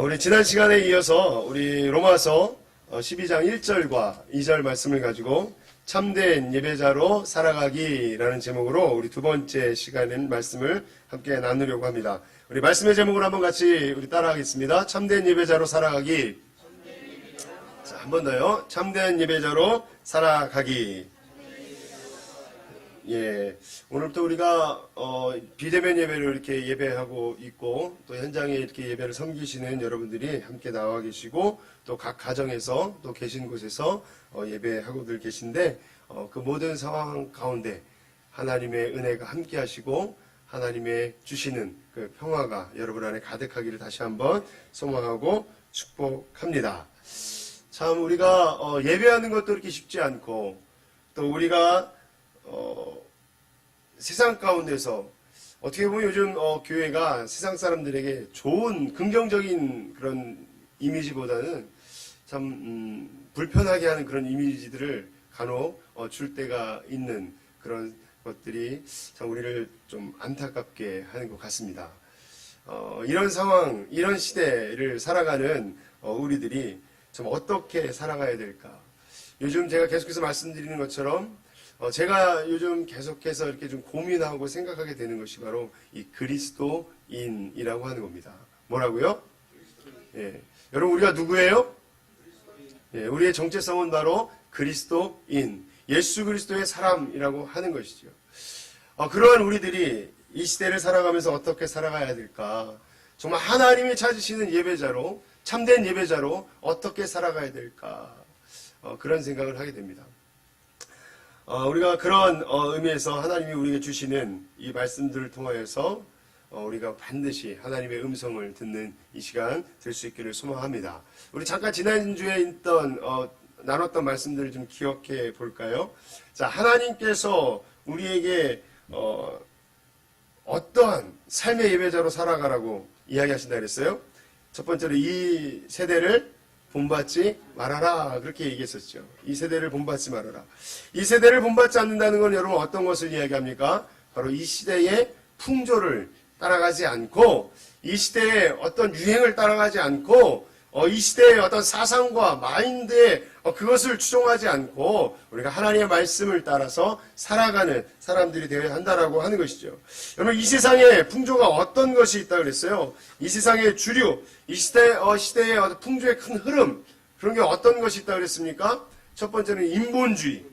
우리 지난 시간에 이어서 우리 로마서 12장 1절과 2절 말씀을 가지고 참된 예배자로 살아가기라는 제목으로 우리 두 번째 시간인 말씀을 함께 나누려고 합니다. 우리 말씀의 제목을 한번 같이 우리 따라하겠습니다. 참된 예배자로 살아가기. 자, 한 번 더요. 참된 예배자로 살아가기. 예, 오늘부터 우리가 비대면 예배를 이렇게 예배하고 있고 또 현장에 이렇게 예배를 섬기시는 여러분들이 함께 나와 계시고 또 각 가정에서 또 계신 곳에서 예배하고들 계신데 그 모든 상황 가운데 하나님의 은혜가 함께 하시고 하나님의 주시는 그 평화가 여러분 안에 가득하기를 다시 한번 소망하고 축복합니다. 참 우리가 예배하는 것도 이렇게 쉽지 않고 또 우리가 세상 가운데서 어떻게 보면 요즘 교회가 세상 사람들에게 좋은 긍정적인 그런 이미지보다는 참 불편하게 하는 그런 이미지들을 간혹 줄 때가 있는 그런 것들이 참 우리를 좀 안타깝게 하는 것 같습니다. 이런 상황, 이런 시대를 살아가는 우리들이 좀 어떻게 살아가야 될까? 요즘 제가 계속해서 말씀드리는 것처럼 제가 요즘 계속해서 이렇게 좀 고민하고 생각하게 되는 것이 바로 이 그리스도인이라고 하는 겁니다. 뭐라고요? 예. 여러분 우리가 누구예요? 예, 우리의 정체성은 바로 그리스도인, 예수 그리스도의 사람이라고 하는 것이죠. 그러한 우리들이 이 시대를 살아가면서 어떻게 살아가야 될까? 정말 하나님이 찾으시는 예배자로, 참된 예배자로 어떻게 살아가야 될까? 그런 생각을 하게 됩니다. 우리가 그런 의미에서 하나님이 우리에게 주시는 이 말씀들을 통하여서 우리가 반드시 하나님의 음성을 듣는 이 시간 될 수 있기를 소망합니다. 우리 잠깐 지난주에 있던 나눴던 말씀들을 좀 기억해 볼까요? 자, 하나님께서 우리에게 어떠한 삶의 예배자로 살아가라고 이야기하신다 그랬어요? 첫 번째로 이 세대를 본받지 말아라 그렇게 얘기했었죠. 이 세대를 본받지 말아라. 이 세대를 본받지 않는다는 건 여러분 어떤 것을 이야기합니까? 바로 이 시대의 풍조를 따라가지 않고 이 시대의 어떤 유행을 따라가지 않고 이 시대의 어떤 사상과 마인드에 그것을 추종하지 않고 우리가 하나님의 말씀을 따라서 살아가는 사람들이 되어야 한다라고 하는 것이죠. 여러분 이 세상에 풍조가 어떤 것이 있다 그랬어요? 이 세상의 주류, 이 시대의 풍조의 큰 흐름 그런 게 어떤 것이 있다 그랬습니까? 첫 번째는 인본주의.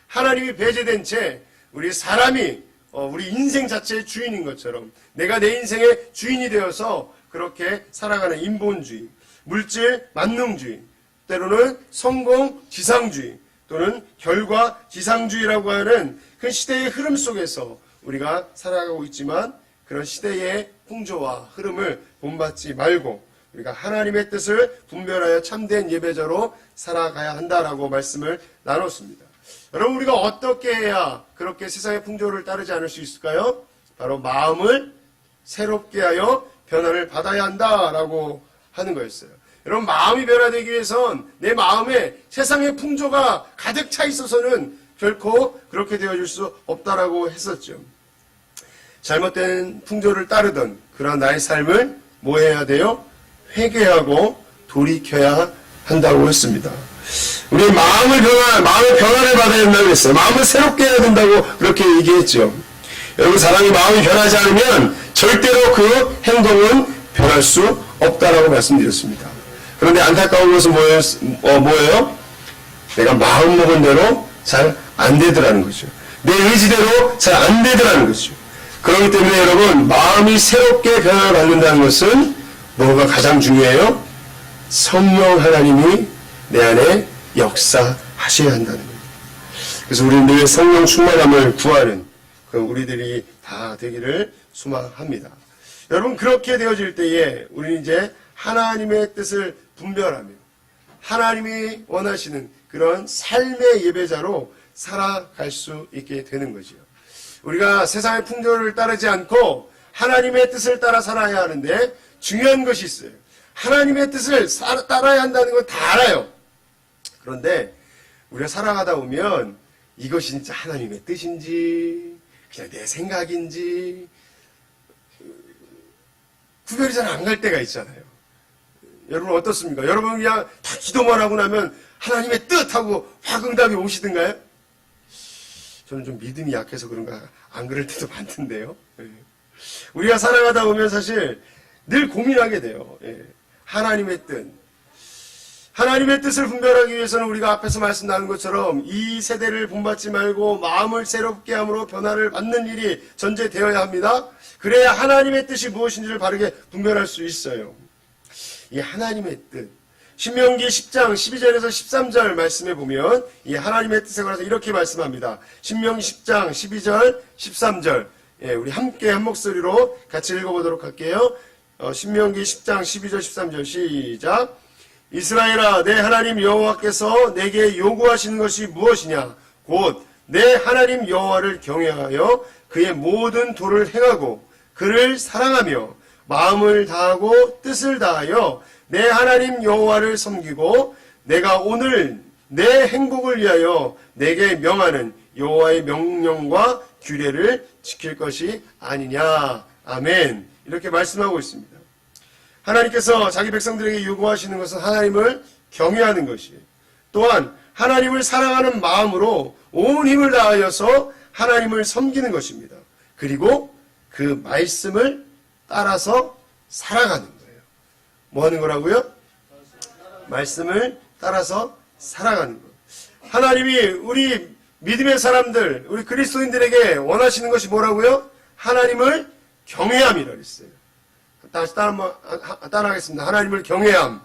하나님이 배제된 채 우리 사람이 우리 인생 자체의 주인인 것처럼 내가 내 인생의 주인이 되어서 그렇게 살아가는 인본주의, 물질 만능주의, 때로는 성공 지상주의 또는 결과 지상주의라고 하는 그 시대의 흐름 속에서 우리가 살아가고 있지만 그런 시대의 풍조와 흐름을 본받지 말고 우리가 하나님의 뜻을 분별하여 참된 예배자로 살아가야 한다라고 말씀을 나눴습니다. 여러분 우리가 어떻게 해야 그렇게 세상의 풍조를 따르지 않을 수 있을까요? 바로 마음을 새롭게 하여 변화를 받아야 한다라고 하는 거였어요. 여러분 마음이 변화되기 위해선 내 마음에 세상의 풍조가 가득 차 있어서는 결코 그렇게 되어줄 수 없다라고 했었죠. 잘못된 풍조를 따르던 그런 나의 삶을 뭐 해야 돼요? 회개하고 돌이켜야 한다고 했습니다. 우리 마음의 변화를 받아야 된다고 했어요. 마음을 새롭게 해야 된다고 그렇게 얘기했죠. 여러분 사람이 마음이 변하지 않으면 절대로 그 행동은 변할 수 없다라고 말씀드렸습니다. 그런데 안타까운 것은 뭐예요? 내가 마음 먹은 대로 잘 안 되더라는 거죠. 내 의지대로 잘 안 되더라는 거죠. 그렇기 때문에 여러분 마음이 새롭게 변화를 받는다는 것은 뭐가 가장 중요해요? 성령 하나님이 내 안에 역사하셔야 한다는 거예요. 그래서 우리는 늘 성령 충만함을 구하는 우리들이 다 되기를 소망합니다. 여러분 그렇게 되어질 때에 우리는 이제 하나님의 뜻을 분별하며 하나님이 원하시는 그런 삶의 예배자로 살아갈 수 있게 되는 거죠. 우리가 세상의 풍조를 따르지 않고 하나님의 뜻을 따라 살아야 하는데 중요한 것이 있어요. 하나님의 뜻을 따라야 한다는 건 다 알아요. 그런데 우리가 살아가다 보면 이것이 진짜 하나님의 뜻인지 그냥 내 생각인지 구별이 잘 안 갈 때가 있잖아요. 여러분 어떻습니까? 여러분 그냥 다 기도만 하고 나면 하나님의 뜻하고 확 응답이 오시던가요? 저는 좀 믿음이 약해서 그런가 안 그럴 때도 많던데요. 우리가 살아가다 보면 사실 늘 고민하게 돼요. 하나님의 뜻. 하나님의 뜻을 분별하기 위해서는 우리가 앞에서 말씀 나눈 것처럼 이 세대를 본받지 말고 마음을 새롭게 함으로 변화를 받는 일이 전제되어야 합니다. 그래야 하나님의 뜻이 무엇인지를 바르게 분별할 수 있어요. 이 하나님의 뜻. 신명기 10장 12절에서 13절 말씀에 보면 이 하나님의 뜻에 관해서 이렇게 말씀합니다. 신명기 10장 12절 13절 우리 함께 한 목소리로 같이 읽어보도록 할게요. 신명기 10장 12절 13절 시작. 이스라엘아 내 하나님 여호와께서 내게 요구하시는 것이 무엇이냐 곧 내 하나님 여호와를 경외하여 그의 모든 도를 행하고 그를 사랑하며 마음을 다하고 뜻을 다하여 내 하나님 여호와를 섬기고 내가 오늘 내 행복을 위하여 내게 명하는 여호와의 명령과 규례를 지킬 것이 아니냐. 아멘. 이렇게 말씀하고 있습니다. 하나님께서 자기 백성들에게 요구하시는 것은 하나님을 경외하는 것이에요. 또한 하나님을 사랑하는 마음으로 온 힘을 다하여서 하나님을 섬기는 것입니다. 그리고 그 말씀을 따라서 살아가는 거예요. 뭐 하는 거라고요? 말씀을 따라서 살아가는 것. 하나님이 우리 믿음의 사람들, 우리 그리스도인들에게 원하시는 것이 뭐라고요? 하나님을 경외함이라 그랬어요. 다시 따라하겠습니다. 하나님을 경외함.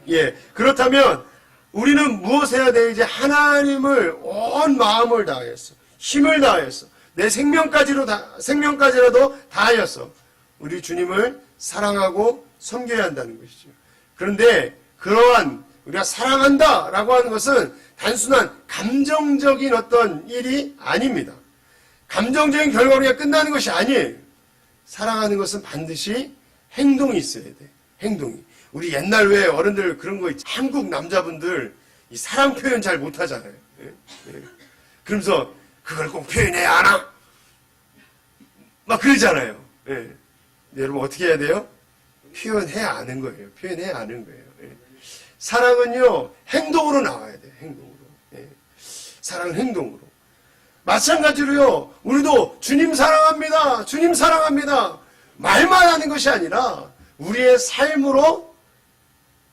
예. 그렇다면 우리는 무엇을 해야 돼? 이제 하나님을 온 마음을 다하였어. 힘을 다하였어. 내 생명까지라도 다하였어. 우리 주님을 사랑하고 섬겨야 한다는 것이죠. 그런데 그러한 우리가 사랑한다라고 하는 것은 단순한 감정적인 어떤 일이 아닙니다. 감정적인 결과로 그냥 끝나는 것이 아니에요. 사랑하는 것은 반드시 행동이 있어야 돼. 행동이. 우리 옛날 왜 어른들 그런 거 있지. 한국 남자분들 이 사랑 표현 잘 못하잖아요. 예? 예. 그러면서 그걸 꼭 표현해야 하나? 막 그러잖아요. 예. 여러분 어떻게 해야 돼요? 표현해야 하는 거예요. 표현해야 하는 거예요. 예. 사랑은요 행동으로 나와야 돼요. 행동으로. 예. 사랑은 행동으로. 마찬가지로요, 우리도 주님 사랑합니다. 주님 사랑합니다. 말만 하는 것이 아니라 우리의 삶으로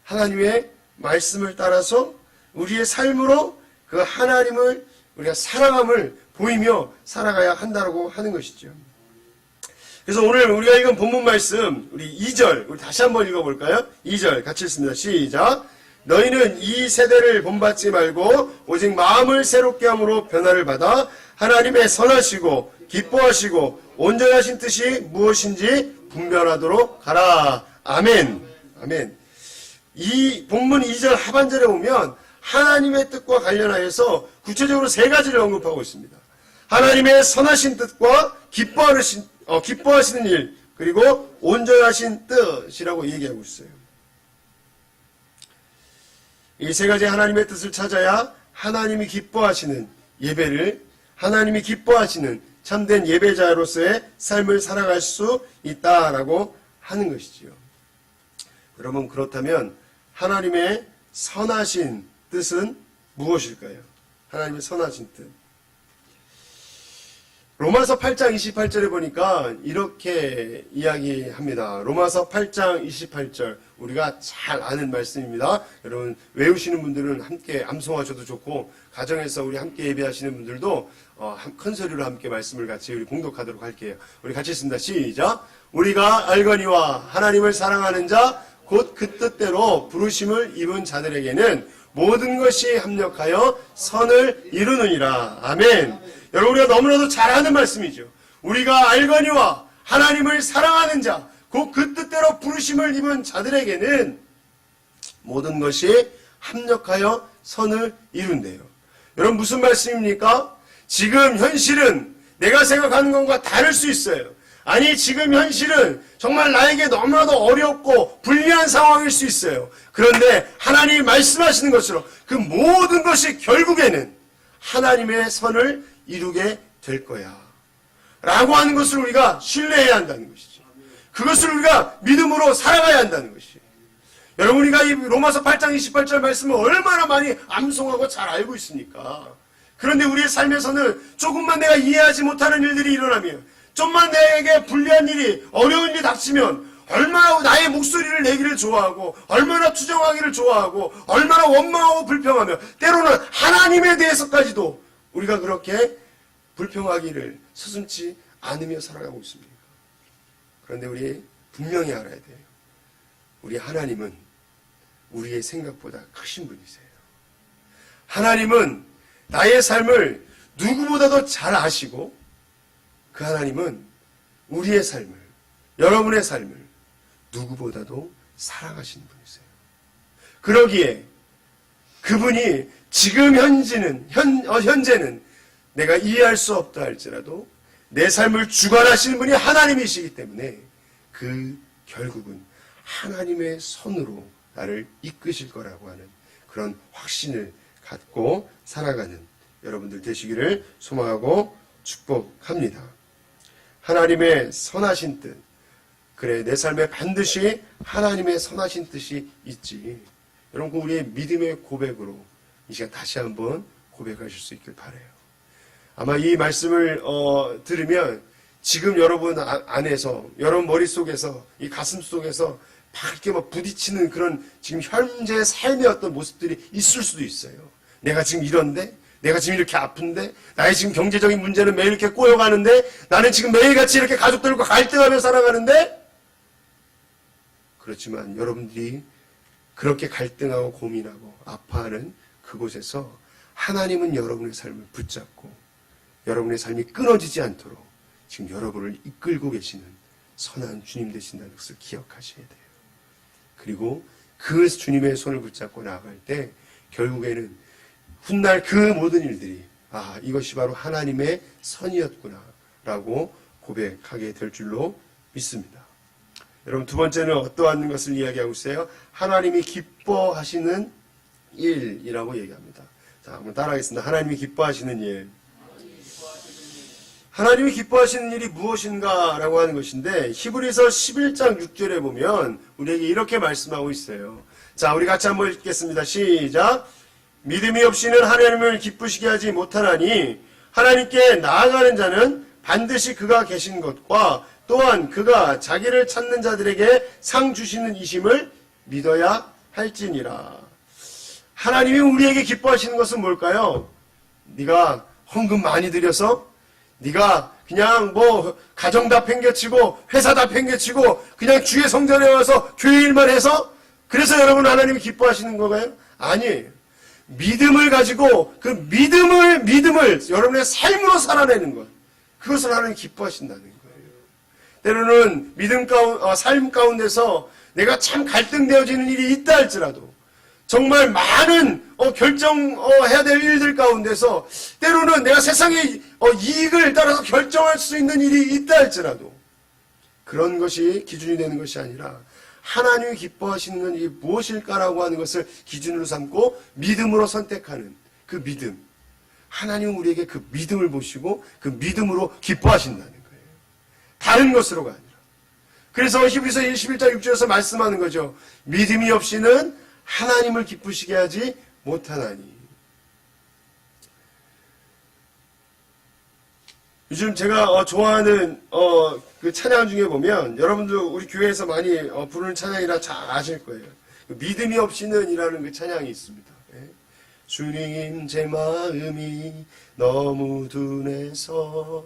하나님의 말씀을 따라서 우리의 삶으로 그 하나님을 우리가 사랑함을 보이며 살아가야 한다고 하는 것이죠. 그래서 오늘 우리가 읽은 본문 말씀, 우리 2절, 우리 다시 한번 읽어볼까요? 2절 같이 읽습니다. 시작. 너희는 이 세대를 본받지 말고 오직 마음을 새롭게 함으로 변화를 받아 하나님의 선하시고 기뻐하시고 온전하신 뜻이 무엇인지 분별하도록 하라. 아멘. 아멘. 이 본문 2절 하반절에 오면 하나님의 뜻과 관련하여서 구체적으로 세 가지를 언급하고 있습니다. 하나님의 선하신 뜻과 기뻐하시는 일, 그리고 온전하신 뜻이라고 얘기하고 있어요. 이 세 가지 하나님의 뜻을 찾아야 하나님이 기뻐하시는 예배를, 하나님이 기뻐하시는 참된 예배자로서의 삶을 살아갈 수 있다라고 하는 것이지요. 여러분, 그렇다면 하나님의 선하신 뜻은 무엇일까요? 하나님의 선하신 뜻. 로마서 8장 28절에 보니까 이렇게 이야기합니다. 로마서 8장 28절, 우리가 잘 아는 말씀입니다. 여러분 외우시는 분들은 함께 암송하셔도 좋고, 가정에서 우리 함께 예배하시는 분들도 큰 소리로 함께 말씀을 같이 우리 공독하도록 할게요. 우리 같이 읽습니다. 시작. 우리가 알거니와 하나님을 사랑하는 자 곧 그 뜻대로 부르심을 입은 자들에게는 모든 것이 합력하여 선을 이루느니라. 아멘. 여러분, 우리가 너무나도 잘 아는 말씀이죠. 우리가 알거니와 하나님을 사랑하는 자, 곧 그 뜻대로 부르심을 입은 자들에게는 모든 것이 합력하여 선을 이룬대요. 여러분, 무슨 말씀입니까? 지금 현실은 내가 생각하는 것과 다를 수 있어요. 아니, 지금 현실은 정말 나에게 너무나도 어렵고 불리한 상황일 수 있어요. 그런데 하나님이 말씀하시는 것처럼 그 모든 것이 결국에는 하나님의 선을 이루게 될 거야. 라고 하는 것을 우리가 신뢰해야 한다는 것이지. 그것을 우리가 믿음으로 살아가야 한다는 것이. 여러분, 우리가 이 로마서 8장 28절 말씀을 얼마나 많이 암송하고 잘 알고 있습니까? 그런데 우리의 삶에서는 조금만 내가 이해하지 못하는 일들이 일어나면, 좀만 내게 불리한 일이, 어려운 일이 닥치면 얼마나 나의 목소리를 내기를 좋아하고, 얼마나 투정하기를 좋아하고, 얼마나 원망하고 불평하며, 때로는 하나님에 대해서까지도 우리가 그렇게 불평하기를 서슴지 않으며 살아가고 있습니다. 그런데 우리 분명히 알아야 돼요. 우리 하나님은 우리의 생각보다 크신 분이세요. 하나님은 나의 삶을 누구보다도 잘 아시고, 그 하나님은 우리의 삶을, 여러분의 삶을 누구보다도 사랑하시는 분이세요. 그러기에 그분이 지금 현재는 내가 이해할 수 없다 할지라도 내 삶을 주관하시는 분이 하나님이시기 때문에 그 결국은 하나님의 손으로 나를 이끄실 거라고 하는 그런 확신을 갖고 살아가는 여러분들 되시기를 소망하고 축복합니다. 하나님의 선하신 뜻, 그래 내 삶에 반드시 하나님의 선하신 뜻이 있지. 여러분, 우리의 믿음의 고백으로 이 시간 다시 한번 고백하실 수 있길 바라요. 아마 이 말씀을 들으면 지금 여러분 안에서, 여러분 머릿속에서, 이 가슴 속에서 막 이렇게 막 부딪히는 그런 지금 현재 삶의 어떤 모습들이 있을 수도 있어요. 내가 지금 이런데, 내가 지금 이렇게 아픈데, 나의 지금 경제적인 문제는 매일 이렇게 꼬여가는데, 나는 지금 매일같이 이렇게 가족들과 갈등하며 살아가는데, 그렇지만 여러분들이 그렇게 갈등하고 고민하고 아파하는 그곳에서 하나님은 여러분의 삶을 붙잡고 여러분의 삶이 끊어지지 않도록 지금 여러분을 이끌고 계시는 선한 주님 되신다는 것을 기억하셔야 돼요. 그리고 그 주님의 손을 붙잡고 나아갈 때 결국에는 훗날 그 모든 일들이 이것이 바로 하나님의 선이었구나 라고 고백하게 될 줄로 믿습니다. 여러분, 두 번째는 어떠한 것을 이야기하고 있어요? 하나님이 기뻐하시는 일이라고 얘기합니다. 자, 한번 따라하겠습니다. 하나님이 기뻐하시는 일. 하나님이 기뻐하시는 일이 무엇인가 라고 하는 것인데, 히브리서 11장 6절에 보면 우리에게 이렇게 말씀하고 있어요. 자, 우리 같이 한번 읽겠습니다. 시작. 믿음이 없이는 하나님을 기쁘시게 하지 못하나니 하나님께 나아가는 자는 반드시 그가 계신 것과 또한 그가 자기를 찾는 자들에게 상 주시는 이심을 믿어야 할지니라. 하나님이 우리에게 기뻐하시는 것은 뭘까요? 네가 헌금 많이 드려서, 네가 그냥 가정 다 팽개치고 회사 다 팽개치고 그냥 주의 성전에 와서 교회 일만 해서, 그래서 여러분 하나님이 기뻐하시는 건가요? 아니에요. 믿음을 가지고 그 믿음을 여러분의 삶으로 살아내는 것, 그것을 하나님 기뻐하신다는 거예요. 때로는 삶 가운데서 내가 참 갈등되어지는 일이 있다 할지라도, 정말 많은 결정해야 될 일들 가운데서 때로는 내가 세상의 이익을 따라서 결정할 수 있는 일이 있다 할지라도 그런 것이 기준이 되는 것이 아니라 하나님이 기뻐하시는 건 이게 무엇일까라고 하는 것을 기준으로 삼고 믿음으로 선택하는 그 믿음, 하나님은 우리에게 그 믿음을 보시고 그 믿음으로 기뻐하신다는 거예요. 다른 것으로가 아니라. 그래서 히브리서 11장 6절에서 말씀하는 거죠. 믿음이 없이는 하나님을 기쁘시게 하지 못하나니. 요즘 제가 좋아하는 그 찬양 중에 보면, 여러분들 우리 교회에서 많이 부르는 찬양이라 잘 아실 거예요. 믿음이 없이는 이라는 그 찬양이 있습니다. 주님, 제 마음이 너무 둔해서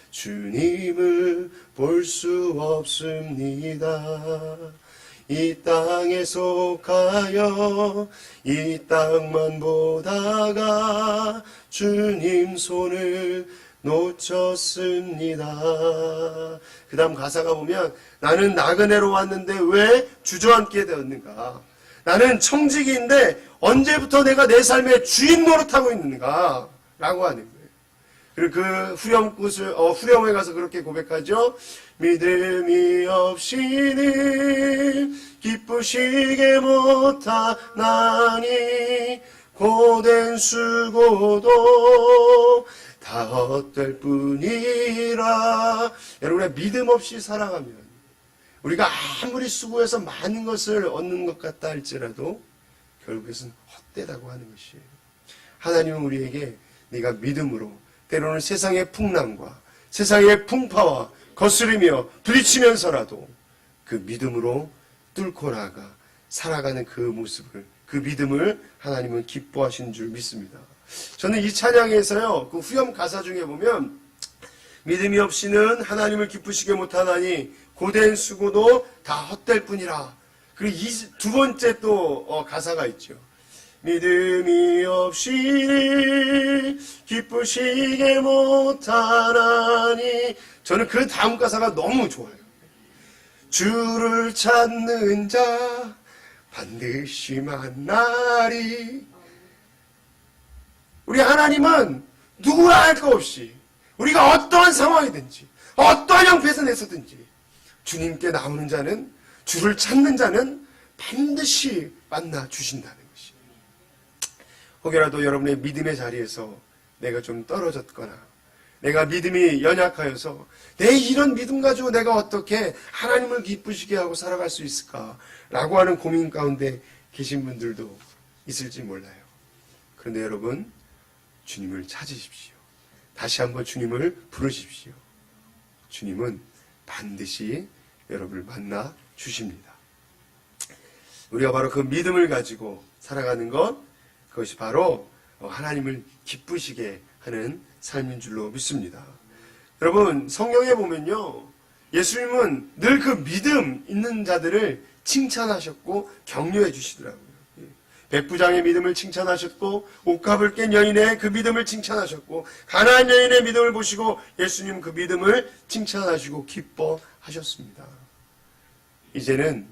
주님을 볼 수 없습니다. 이 땅에 속하여 이 땅만 보다가 주님 손을 놓쳤습니다. 그 다음 가사가 보면, 나는 나그네로 왔는데 왜 주저앉게 되었는가? 나는 청지기인데 언제부터 내가 내 삶의 주인 노릇하고 있는가? 라고 하는 거예요. 그리고 그 후렴에 가서 그렇게 고백하죠. 믿음이 없이는 기쁘시게 못하나니 고된 수고도 다 헛될 뿐이라. 여러분의 믿음 없이 살아가면 우리가 아무리 수고해서 많은 것을 얻는 것 같다 할지라도 결국에는 헛되다고 하는 것이에요. 하나님은 우리에게 네가 믿음으로 때로는 세상의 풍랑과 세상의 풍파와 거스르며 부딪히면서라도 그 믿음으로 뚫고 나아가 살아가는 그 모습을, 그 믿음을 하나님은 기뻐하신 줄 믿습니다. 저는 이 찬양에서요, 그 후렴 가사 중에 보면 믿음이 없이는 하나님을 기쁘시게 못하나니 고된 수고도 다 헛될 뿐이라. 그리고 이 두 번째 또 가사가 있죠. 믿음이 없이 기쁘시게 못하나니. 저는 그 다음 가사가 너무 좋아요. 주를 찾는 자 반드시 만나리. 우리 하나님은 누구라 할 것 없이 우리가 어떠한 상황이든지 어떠한 형편에서 내서든지 주님께 나오는 자는, 주를 찾는 자는 반드시 만나 주신다는 것이. 혹여라도 여러분의 믿음의 자리에서 내가 좀 떨어졌거나 내가 믿음이 연약하여서 내 이런 믿음 가지고 내가 어떻게 하나님을 기쁘시게 하고 살아갈 수 있을까라고 하는 고민 가운데 계신 분들도 있을지 몰라요. 그런데 여러분, 주님을 찾으십시오. 다시 한번 주님을 부르십시오. 주님은 반드시 여러분을 만나 주십니다. 우리가 바로 그 믿음을 가지고 살아가는 것, 그것이 바로 하나님을 기쁘시게 하는 삶인 줄로 믿습니다. 여러분, 성경에 보면요, 예수님은 늘 그 믿음 있는 자들을 칭찬하셨고 격려해 주시더라고요. 백부장의 믿음을 칭찬하셨고, 옷값을 깬 여인의 그 믿음을 칭찬하셨고, 가나안 여인의 믿음을 보시고 예수님 그 믿음을 칭찬하시고 기뻐하셨습니다. 이제는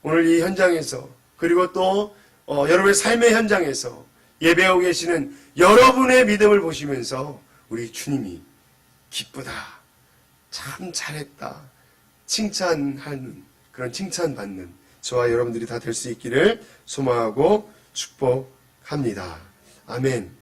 오늘 이 현장에서, 그리고 또 여러분의 삶의 현장에서 예배하고 계시는 여러분의 믿음을 보시면서 우리 주님이 기쁘다, 참 잘했다, 칭찬하는, 그런 칭찬받는 저와 여러분들이 다 될 수 있기를 소망하고 축복합니다. 아멘.